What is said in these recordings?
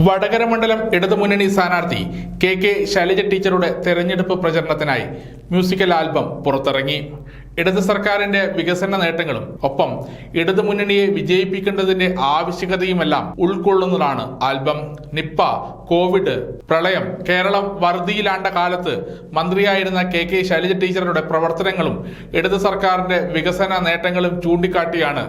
വടകര മണ്ഡലം ഇടതുമുന്നണി സ്ഥാനാർത്ഥി കെ ശൈലജ ടീച്ചറുടെ തെരഞ്ഞെടുപ്പ് പ്രചരണത്തിനായി മ്യൂസിക്കൽ ആൽബം പുറത്തിറങ്ങി. ഇടത് സർക്കാരിന്റെ വികസന നേട്ടങ്ങളും ഒപ്പം ഇടതുമുന്നണിയെ വിജയിപ്പിക്കേണ്ടതിന്റെ ആവശ്യകതയുമെല്ലാം ഉൾക്കൊള്ളുന്നതാണ് ആൽബം. നിപ്പ, കോവിഡ്, പ്രളയം, കേരളം വറുതിയിലാണ്ട കാലത്ത് മന്ത്രിയായിരുന്ന കെ ശൈലജ ടീച്ചറുടെ പ്രവർത്തനങ്ങളും ഇടത് സർക്കാരിന്റെ വികസന നേട്ടങ്ങളും ചൂണ്ടിക്കാട്ടിയാണ്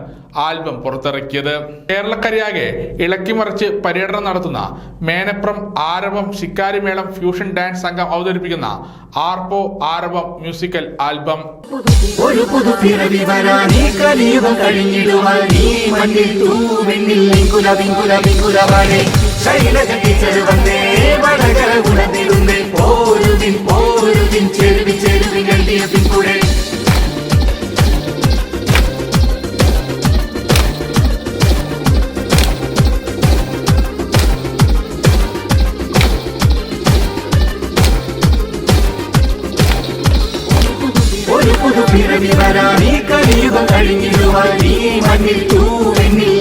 ആൽബം പുറത്തിറക്കിയത്. കേരളക്കരയാകെ ഇളക്കിമറിച്ച് പര്യടനം നടത്തുന്ന മേനപ്രം ആരവം ശിക്കാരിമേളം ഫ്യൂഷൻ ഡാൻസ് സംഘം അവതരിപ്പിക്കുന്ന ആർപ്പോ ആരവം മ്യൂസിക്കൽ ആൽബം. ഒരു പുതുപ്പിറവി വരാനീ കലിയുഗം കഴിഞ്ഞിടുവാൻ നീ മണ്ണിൽ തൂവെണ്ണിൽ വിങ്കുലവാനേ ശൈലജ ടീച്ചർ വന്നേ വടകര ഉണർന്നിടുന്നേ പോരുവിൻ ചെരുവിൻ എഴുതിയ പിൻകൂടെ ഒരു പുതുപ്പിറവി വരാനീ കലിയുഗം കഴിഞ്ഞിടുവാൻ നീ മണ്ണിൽ തൂവെണ്ണിൽ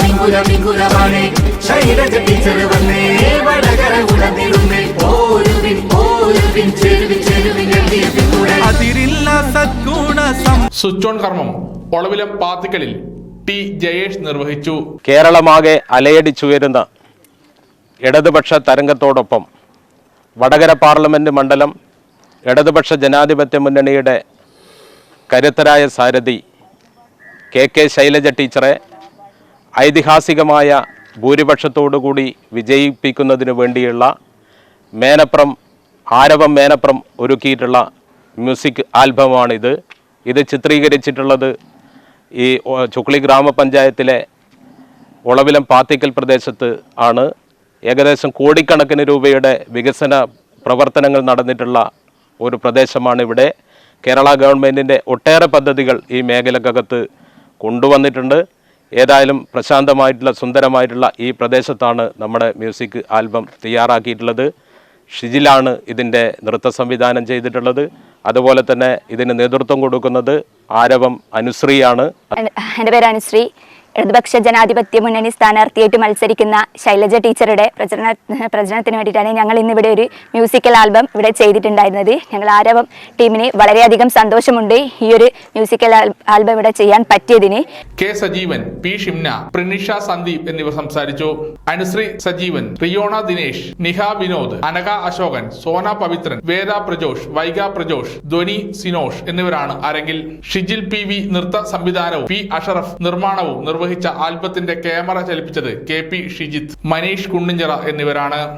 വിങ്കുലവാനേ ശൈലജ ടീച്ചർ വന്നേ വടകര ഉണർന്നിടുന്നേ പോരുവിൻ ചെരുവിൻ എഴുതിയ പിൻകൂടെ അതിരില്ല സദ്ഗുണ സ്വിച്ച് ഓൺ കർമ്മം ഒളവിലം പാത്തിക്കലിൽ ടി ജയേഷ് നിർവഹിച്ചു. കേരളമാകെ അലയടിച്ചുയരുന്ന ഇടതുപക്ഷ തരംഗത്തോടൊപ്പം വടകര പാർലമെന്റ് മണ്ഡലം ഇടതുപക്ഷ ജനാധിപത്യ മുന്നണിയുടെ കരുത്തരായ സാരഥി കെ ശൈലജ ടീച്ചറെ ഐതിഹാസികമായ ഭൂരിപക്ഷത്തോടുകൂടി വിജയിപ്പിക്കുന്നതിന് വേണ്ടിയുള്ള ആരവം മേനപ്രം ഒരുക്കിയിട്ടുള്ള മ്യൂസിക് ആൽബമാണിത്. ഇത് ചിത്രീകരിച്ചിട്ടുള്ളത് ഈ ചുക്ലി ഗ്രാമപഞ്ചായത്തിലെ ഒളവിലം പാത്തിക്കൽ പ്രദേശത്ത് ആണ്. ഏകദേശം കോടിക്കണക്കിന് രൂപയുടെ വികസന പ്രവർത്തനങ്ങൾ നടന്നിട്ടുള്ള ഒരു പ്രദേശമാണ് ഇവിടെ. കേരള ഗവൺമെൻറ്റിൻ്റെ ഒട്ടേറെ പദ്ധതികൾ ഈ മേഖലക്കകത്ത് കൊണ്ടുവന്നിട്ടുണ്ട്. ഏതായാലും പ്രശാന്തമായിട്ടുള്ള സുന്ദരമായിട്ടുള്ള ഈ പ്രദേശത്താണ് നമ്മുടെ മ്യൂസിക് ആൽബം തയ്യാറാക്കിയിട്ടുള്ളത്. ഷിജിലാണ് ഇതിൻ്റെ നൃത്ത സംവിധാനം ചെയ്തിട്ടുള്ളത്. അതുപോലെ തന്നെ ഇതിന് നേതൃത്വം കൊടുക്കുന്നത് ആരവം അനുശ്രീയാണ്. എൻ്റെ പേര് അനുശ്രീ. ഇടതുപക്ഷ ജനാധിപത്യ മുന്നണി സ്ഥാനാർത്ഥിയായിട്ട് മത്സരിക്കുന്ന ശൈലജ ടീച്ചറുടെ പ്രചരണത്തിന് വേണ്ടിയിട്ടാണ് ഞങ്ങൾ ഇന്നിവിടെ ഒരു മ്യൂസിക്കൽ ആൽബം ഇവിടെ ചെയ്തിട്ടുണ്ടായിരുന്നത്. ഞങ്ങൾ ആരവം ടീമിന് വളരെയധികം സന്തോഷമുണ്ട് ഈ ഒരു മ്യൂസിക്കൽ ആൽബം ഇവിടെ ചെയ്യാൻ പറ്റിയതിന്. കെ സജീവൻ, പി ഷിംന, പ്രിനിഷ സന്ദീപ് എന്നിവർ സംസാരിച്ചു. അനുശ്രീ സജീവൻ, റിയോണ ദിനേശ്, നിഹ വിനോദ്, അനഘ അശോകൻ, സോന പവിത്രൻ, വേദ പ്രജോഷ്, വൈഗ പ്രജോഷ്, ധ്വനി സിനോഷ് എന്നിവരാണ് അരങ്ങിൽ. ഷിജിൽ PV നൃത്ത സംവിധാനവും പി അഷറഫ് നിർമ്മാണവും നിർവഹിച്ച ആൽബത്തിന്റെ ക്യാമറ ചലിപ്പിച്ചത് KP ഷിജിത്ത്, മനീഷ് കുണ്ണിഞ്ചിറ എന്നിവരാണ്.